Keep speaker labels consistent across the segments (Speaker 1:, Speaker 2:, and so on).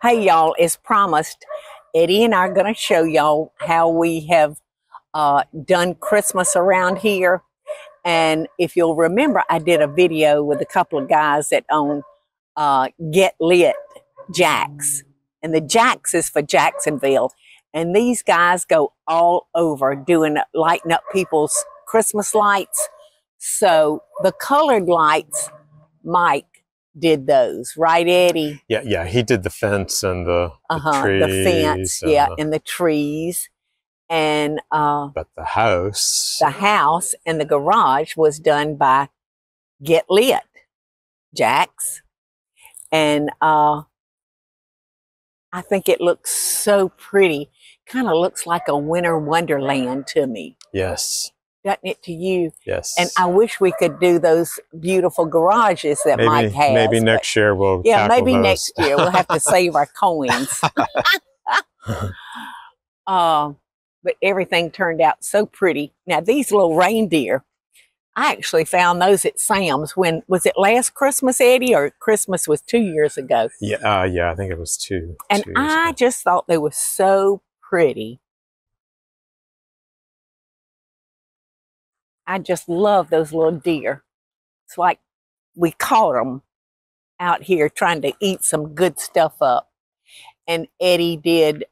Speaker 1: Hey y'all, as promised, Eddie and I are going to show y'all how we have done Christmas around here. And if you'll remember, I did a video with a couple of guys that own Get Lit Jacks. And the Jacks is for Jacksonville. And these guys go all over lighting up people's Christmas lights. So the colored lights, Mike did those, right, Eddie?
Speaker 2: Yeah, he did the fence and the trees.
Speaker 1: The fence, and the trees. And
Speaker 2: but the house
Speaker 1: and the garage was done by Get Lit Jacks. And I think it looks so pretty. Kind of looks like a winter wonderland to me.
Speaker 2: Yes.
Speaker 1: Doesn't it to you?
Speaker 2: Yes.
Speaker 1: And I wish we could do those beautiful garages that Mike has.
Speaker 2: Maybe next year we'll
Speaker 1: maybe
Speaker 2: those.
Speaker 1: Next year we'll have to save our coins. But everything turned out so pretty. Now these little reindeer, I actually found those at Sam's. When was it, last Christmas, Eddie, or Christmas was 2 years ago?
Speaker 2: Yeah, I think it was two.
Speaker 1: And I just thought they were so pretty. I just love those little deer. It's like we caught them out here trying to eat some good stuff up. And Eddie did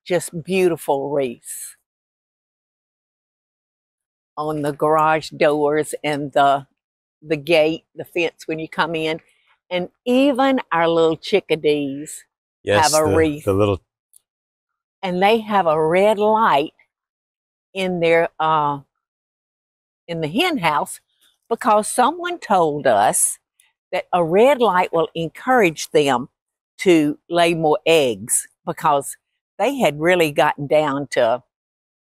Speaker 1: just beautiful wreaths on the garage doors and the gate, the fence when you come in. And even our little chickadees have a wreath. And they have a red light in their in the hen house, because someone told us that a red light will encourage them to lay more eggs, because they had really gotten down to,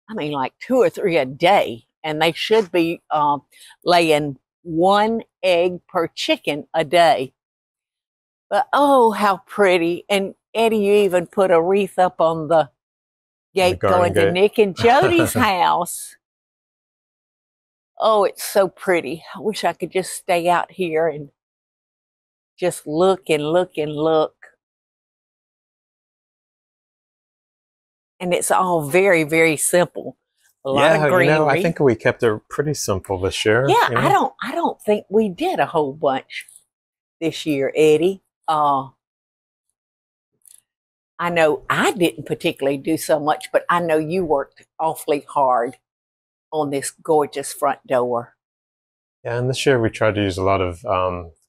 Speaker 1: I mean, like 2 or 3 a day, and they should be laying 1 egg per chicken a day. But oh, how pretty. And Eddie, you even put a wreath up on the gate going to Nick and Jody's house. Oh, it's so pretty. I wish I could just stay out here and just look and look and look. And it's all very, very simple. A lot of greenery.
Speaker 2: I think we kept it pretty simple this year.
Speaker 1: Yeah, I don't think we did a whole bunch this year, Eddie. I know I didn't particularly do so much, but I know you worked awfully hard on this gorgeous front door.
Speaker 2: Yeah, and this year we tried to use a lot of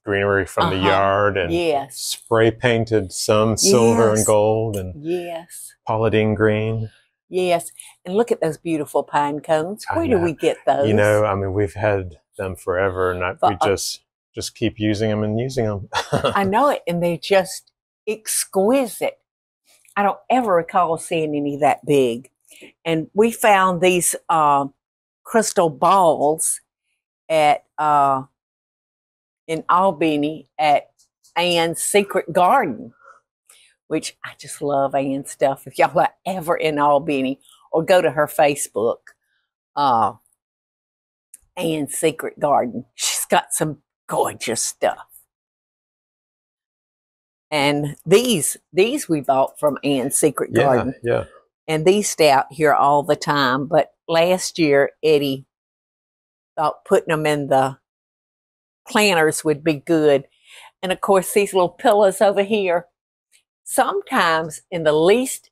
Speaker 2: greenery from the yard, and spray painted some silver and gold, and Paula Deen green.
Speaker 1: Yes, and look at those beautiful pine cones. Where do we get those?
Speaker 2: You know, I mean, we've had them forever, and we just keep using them and using them.
Speaker 1: I know it, and they're just exquisite. I don't ever recall seeing any that big. And we found these crystal balls at in Albany at Ann's Secret Garden, which I just love Ann's stuff. If y'all are ever in Albany, or go to her Facebook, Ann's Secret Garden. She's got some gorgeous stuff. And these we bought from Ann's Secret Garden.
Speaker 2: Yeah.
Speaker 1: And these stay out here all the time. But last year, Eddie thought putting them in the planters would be good. And of course, these little pillows over here, sometimes in the least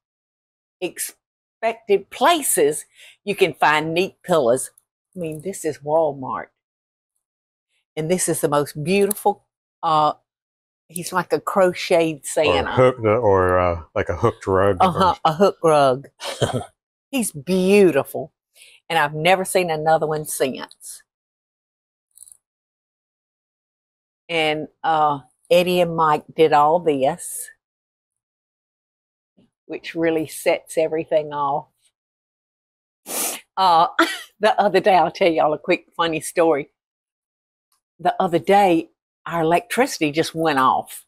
Speaker 1: expected places, you can find neat pillows. I mean, this is Walmart. And this is the most beautiful, he's like a crocheted Santa.
Speaker 2: Or like a hooked rug.
Speaker 1: A hook rug. He's beautiful. And I've never seen another one since. And Eddie and Mike did all this, which really sets everything off. The other day, I'll tell y'all a quick funny story. The other day, our electricity just went off.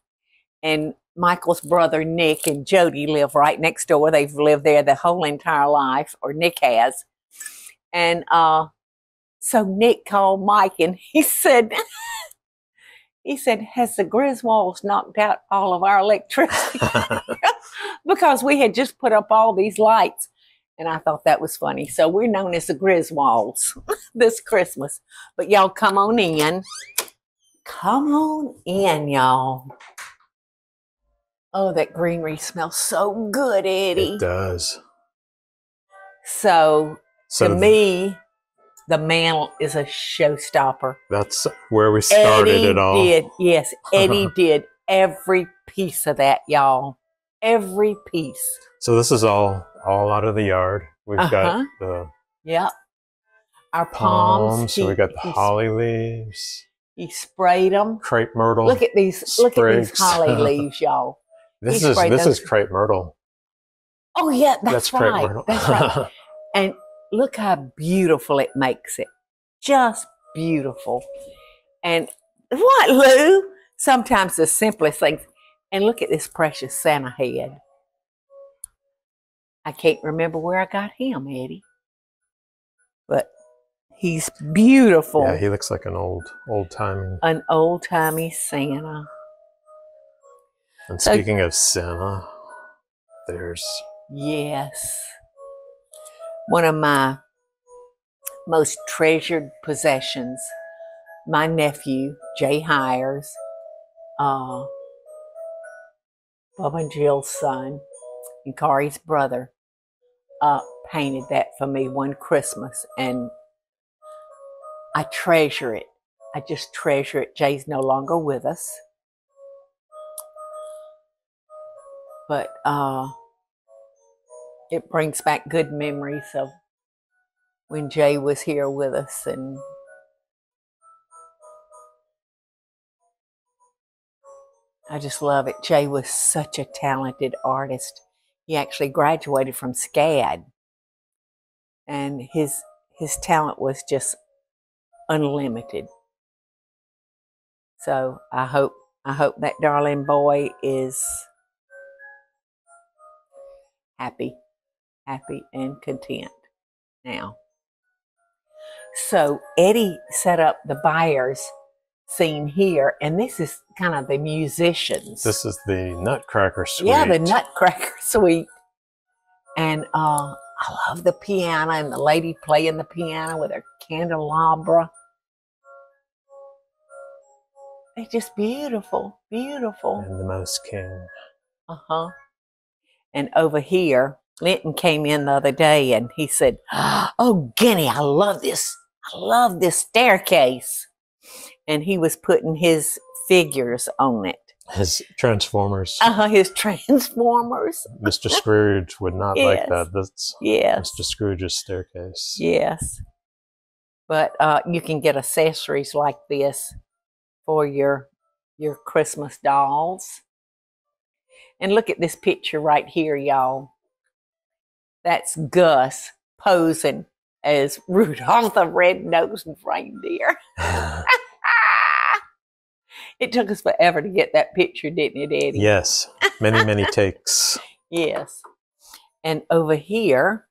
Speaker 1: And Michael's brother, Nick, and Jody live right next door. They've lived there the whole entire life, or Nick has. And so Nick called Mike, and he said, has the Griswolds knocked out all of our electricity? because we had just put up all these lights. And I thought that was funny. So we're known as the Griswolds this Christmas. But y'all come on in. Come on in, y'all. Oh, that greenery smells so good, Eddie.
Speaker 2: It does.
Speaker 1: So to me, the mantle is a showstopper.
Speaker 2: That's where we started it all.
Speaker 1: Yes, Eddie did every piece of that, y'all. Every piece.
Speaker 2: So this is all out of the yard. We've got the
Speaker 1: our palms.
Speaker 2: So we got the holly leaves.
Speaker 1: He sprayed them.
Speaker 2: Crepe myrtle.
Speaker 1: Look at these holly leaves, y'all.
Speaker 2: This is crepe myrtle.
Speaker 1: Oh yeah, that's right.
Speaker 2: Crepe myrtle.
Speaker 1: That's right. And look how beautiful it makes it. Just beautiful. And what, Lou? Sometimes the simplest things. And look at this precious Santa head. I can't remember where I got him, Eddie. But he's beautiful.
Speaker 2: Yeah, he looks like an old-timey.
Speaker 1: An old-timey Santa.
Speaker 2: And speaking of Santa, there's...
Speaker 1: Yes. One of my most treasured possessions. My nephew, Jay Hires, Bubba and Jill's son, and Kari's brother, painted that for me one Christmas, and I treasure it. I just treasure it. Jay's no longer with us, but it brings back good memories of when Jay was here with us, and I just love it. Jay was such a talented artist. He actually graduated from SCAD, and his talent was just unlimited. So I hope that darling boy is happy and content now. So Eddie set up the buyers scene here, and this is kind of the musicians.
Speaker 2: This is the Nutcracker Suite.
Speaker 1: Yeah, the Nutcracker Suite. And I love the piano and the lady playing the piano with her candelabra. They're just beautiful, beautiful.
Speaker 2: And the Mouse King.
Speaker 1: And over here, Linton came in the other day and he said, "Oh, Guinea, I love this. I love this staircase." And he was putting his figures on it.
Speaker 2: His Transformers.
Speaker 1: His Transformers.
Speaker 2: Mr. Scrooge would not like that. That's Mr. Scrooge's staircase.
Speaker 1: Yes. But you can get accessories like this for your Christmas dolls. And look at this picture right here, y'all. That's Gus posing as Rudolph the Red-Nosed Reindeer. It took us forever to get that picture, didn't it, Eddie?
Speaker 2: Yes. Many, many takes.
Speaker 1: Yes. And over here,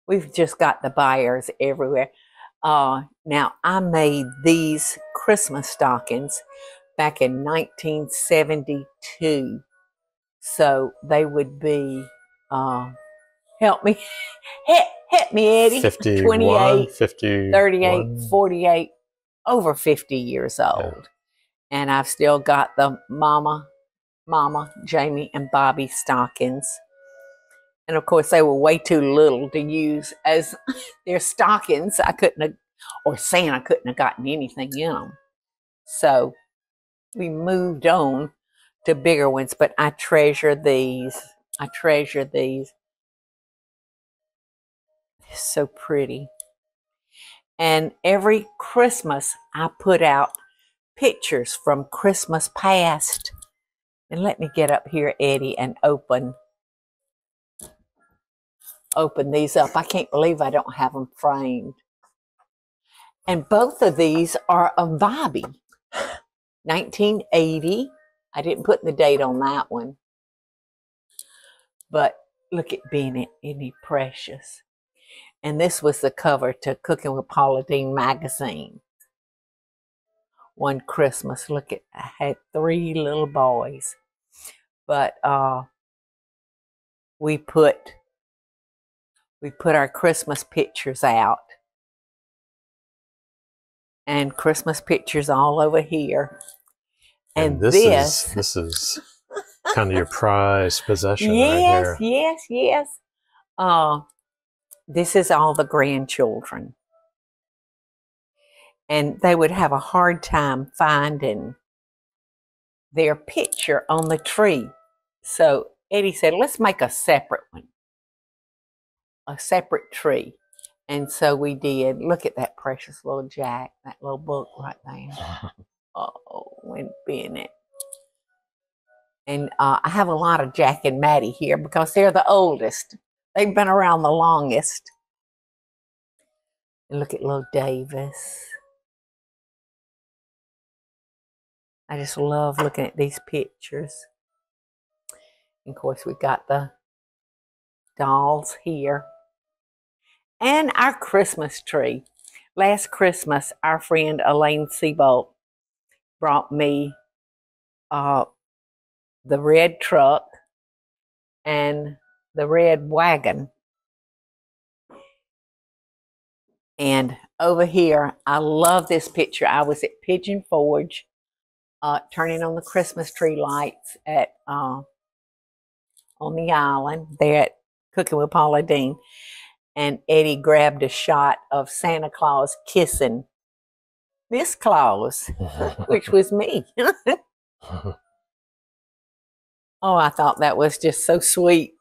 Speaker 1: we've just got the buyers everywhere. Now, I made these Christmas stockings back in 1972. So they would be, help me, Eddie.
Speaker 2: 51,
Speaker 1: 28,
Speaker 2: 51.
Speaker 1: 38, 48. Over 50 years old. Yeah. And I've still got the Mama, Jamie, and Bobby stockings. And of course, they were way too little to use as their stockings. I couldn't have, or Santa couldn't have gotten anything in them. So we moved on to bigger ones, but I treasure these. I treasure these. They're so pretty. And every Christmas, I put out pictures from Christmas past. And let me get up here, Eddie, and open these up. I can't believe I don't have them framed. And both of these are of Bobby. 1980. I didn't put the date on that one. But look at Bennett. Isn't he precious? And this was the cover to Cooking with Paula Deen magazine. One Christmas, look at, I had 3 little boys. But we put our Christmas pictures out, and Christmas pictures all over here.
Speaker 2: And this is kind of your prized possession right here.
Speaker 1: Yes. This is all the grandchildren. And they would have a hard time finding their picture on the tree. So Eddie said, let's make a separate one, a separate tree. And so we did. Look at that precious little Jack, that little book right there. Oh, and Bennett. And I have a lot of Jack and Maddie here because they're the oldest. They've been around the longest. And look at little Davis. I just love looking at these pictures. And of course, we got the dolls here. And our Christmas tree. Last Christmas, our friend Elaine Seabolt brought me the red truck and the red wagon. And over here, I love this picture. I was at Pigeon Forge turning on the Christmas tree lights at on the island there at Cooking with Paula Deen. And Eddie grabbed a shot of Santa Claus kissing Miss Claus, which was me. Oh, I thought that was just so sweet.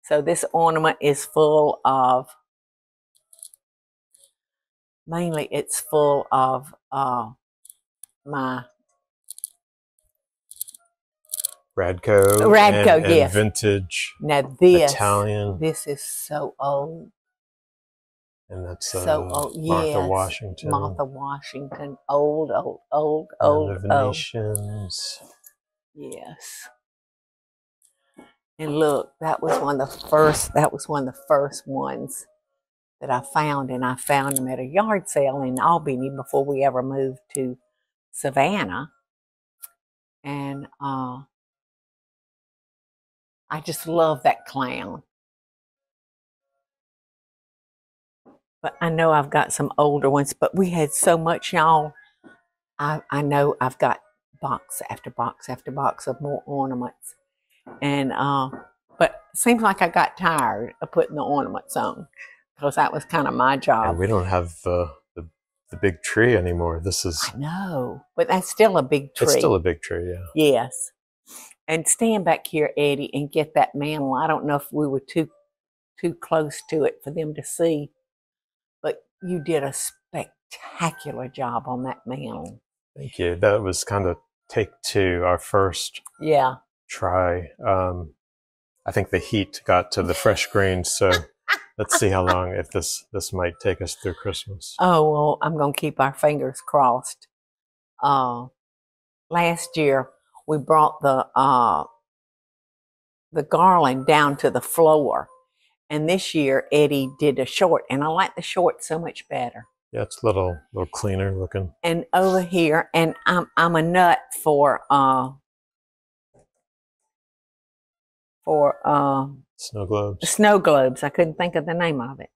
Speaker 1: So this ornament is full of, mainly it's full of my
Speaker 2: Radco
Speaker 1: and yes.
Speaker 2: Vintage
Speaker 1: now this,
Speaker 2: Italian.
Speaker 1: This is so old.
Speaker 2: And that's
Speaker 1: so old.
Speaker 2: Martha
Speaker 1: Yes.
Speaker 2: Washington.
Speaker 1: Martha Washington. Old.
Speaker 2: And the Venetians.
Speaker 1: Yes. And look, that was one of the first ones that I found, and I found them at a yard sale in Albany before we ever moved to Savannah. And I just love that clown. But I know I've got some older ones, but we had so much, y'all. I know I've got box after box after box of more ornaments. And but it seems like I got tired of putting the ornaments on because that was kind of my job.
Speaker 2: And we don't have the big tree anymore. This is,
Speaker 1: I know, but that's still a big tree.
Speaker 2: It's still a big tree, yeah.
Speaker 1: Yes. And stand back here, Eddie, and get that mantle. I don't know if we were too close to it for them to see, but you did a spectacular job on that mantle.
Speaker 2: Thank you. That was kind of take two, our first try. I think the heat got to the fresh greens, so let's see how long, if this might take us through Christmas.
Speaker 1: Oh, well, I'm going to keep our fingers crossed. Last year, we brought the garland down to the floor. And this year, Eddie did a short, and I like the short so much better.
Speaker 2: Yeah, it's a little cleaner looking.
Speaker 1: And over here, and I'm a nut for
Speaker 2: snow globes.
Speaker 1: Snow globes. I couldn't think of the name of it.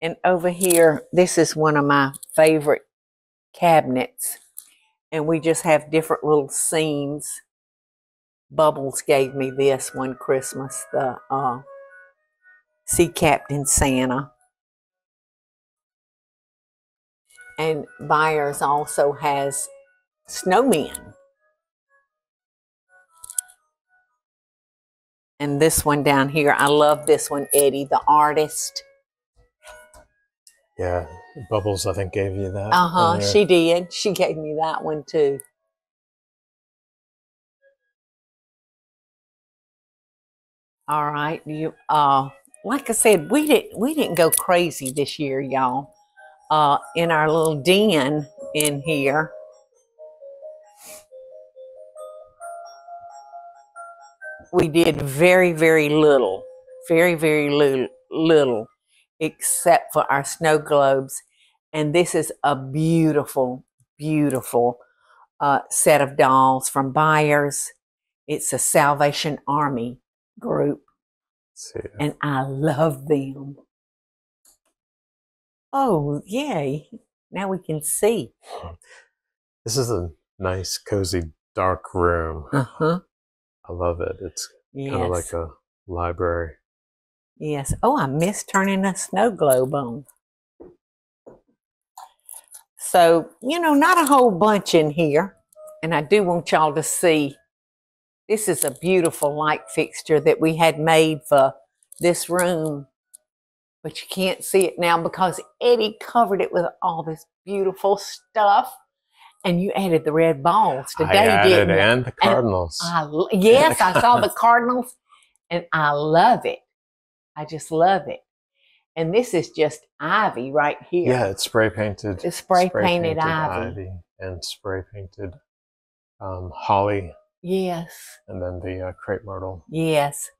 Speaker 1: And over here, this is one of my favorite cabinets. And we just have different little scenes. Bubbles gave me this one Christmas, the Sea Captain Santa. And Byers also has snowmen. And this one down here, I love this one, Eddie, the artist.
Speaker 2: Yeah, Bubbles, I think, gave you that.
Speaker 1: Uh-huh, she did. She gave me that one, too. All right. You, like I said, we didn't go crazy this year, y'all. In our little den in here. We did very, very little. Very, very little. Except for our snow globes. And this is a beautiful, beautiful set of dolls from buyers. It's a Salvation Army group. And I love them. Oh, yay. Now we can see.
Speaker 2: This is a nice, cozy, dark room.
Speaker 1: Uh-huh.
Speaker 2: I love it. It's kind of like a library.
Speaker 1: Yes. Oh, I missed turning a snow globe on. So, you know, not a whole bunch in here. And I do want y'all to see. This is a beautiful light fixture that we had made for this room. But you can't see it now because Eddie covered it with all this beautiful stuff. And you added the red balls today,
Speaker 2: didn't you? And the cardinals.
Speaker 1: Yes, I saw the cardinals. And I love it. I just love it. And this is just ivy right here.
Speaker 2: Yeah, it's spray painted.
Speaker 1: It's spray painted ivy.
Speaker 2: And spray painted holly.
Speaker 1: Yes.
Speaker 2: And then the crepe myrtle.
Speaker 1: Yes.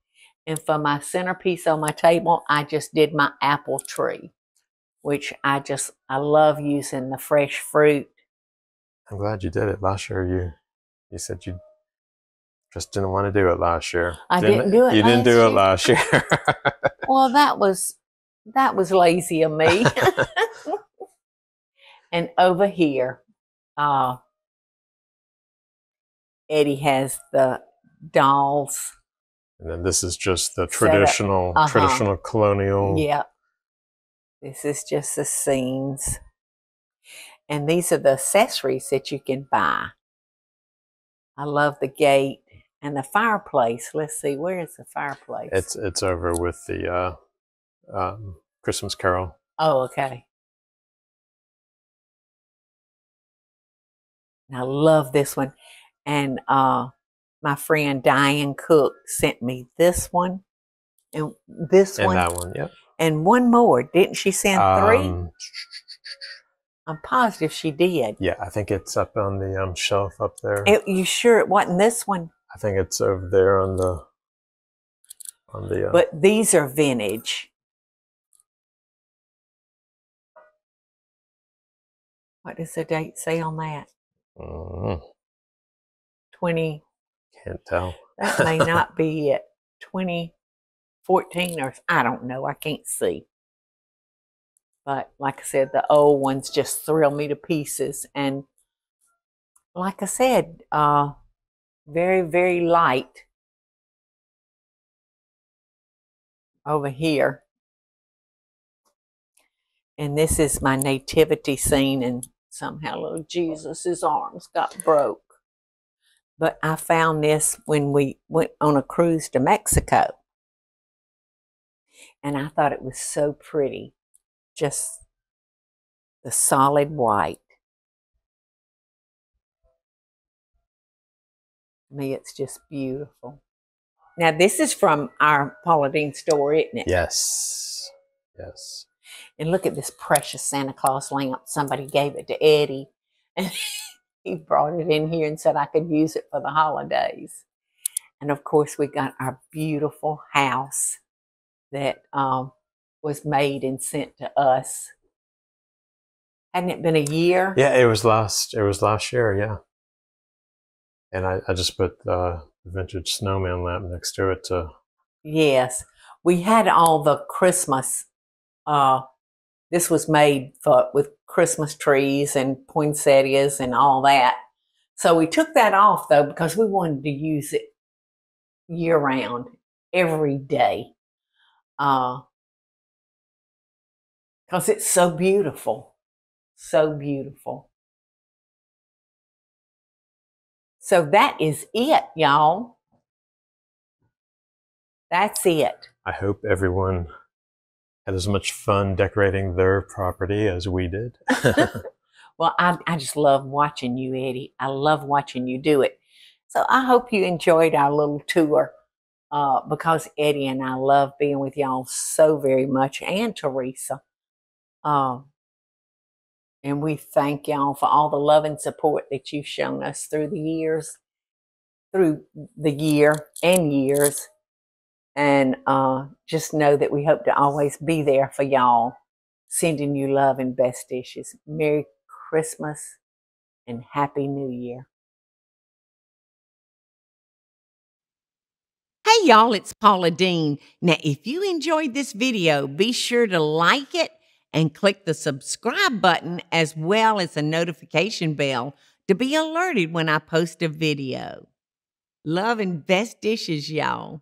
Speaker 1: And for my centerpiece on my table, I just did my apple tree, which I love using the fresh fruit.
Speaker 2: I'm glad you did it. Last year you said you just didn't want to do it last year.
Speaker 1: I didn't do it.
Speaker 2: You didn't do it last year.
Speaker 1: Well, that was lazy of me. And over here, Eddie has the dolls.
Speaker 2: And then this is just the traditional colonial.
Speaker 1: Yeah. This is just the scenes. And these are the accessories that you can buy. I love the gate and the fireplace. Let's see, where is the fireplace?
Speaker 2: It's over with the Christmas Carol.
Speaker 1: Oh, okay. And I love this one. And my friend Diane Cook sent me this one and this one.
Speaker 2: And that one, yep.
Speaker 1: And one more. Didn't she send 3? I'm positive she did.
Speaker 2: Yeah, I think it's up on the shelf up there.
Speaker 1: You sure it wasn't this one?
Speaker 2: I think it's over there on the.
Speaker 1: But these are vintage. What does the date say on that? 20.
Speaker 2: Can't tell.
Speaker 1: That may not be it. 2014 or I don't know. I can't see. But like I said, the old ones just thrill me to pieces. And like I said, very, very light over here. And this is my nativity scene, and somehow little Jesus' arms got broke. But I found this when we went on a cruise to Mexico. And I thought it was so pretty. Just the solid white. To me, it's just beautiful. Now, this is from our Paula Deen store, isn't it?
Speaker 2: Yes. Yes.
Speaker 1: And look at this precious Santa Claus lamp. Somebody gave it to Eddie. And he brought it in here and said I could use it for the holidays. And, of course, we got our beautiful house that was made and sent to us. Hadn't it been a year?
Speaker 2: Yeah, it was last year, yeah. And I just put the vintage snowman lamp next to it to.
Speaker 1: Yes. We had all the Christmas this was made with Christmas trees and poinsettias and all that. So we took that off though because we wanted to use it year round, every day. Because it's so beautiful. So beautiful. So that is it, y'all. That's it.
Speaker 2: I hope everyone had as much fun decorating their property as we did.
Speaker 1: Well, I just love watching you, Eddie. I love watching you do it. So I hope you enjoyed our little tour because Eddie and I love being with y'all so very much, and Teresa. And we thank y'all for all the love and support that you've shown us through the years, through the year and years. And just know that we hope to always be there for y'all, sending you love and best wishes. Merry Christmas and Happy New Year.
Speaker 3: y'all, it's Paula Deen. Now, if you enjoyed this video, be sure to like it and click the subscribe button as well as the notification bell to be alerted when I post a video. Love and best dishes, y'all.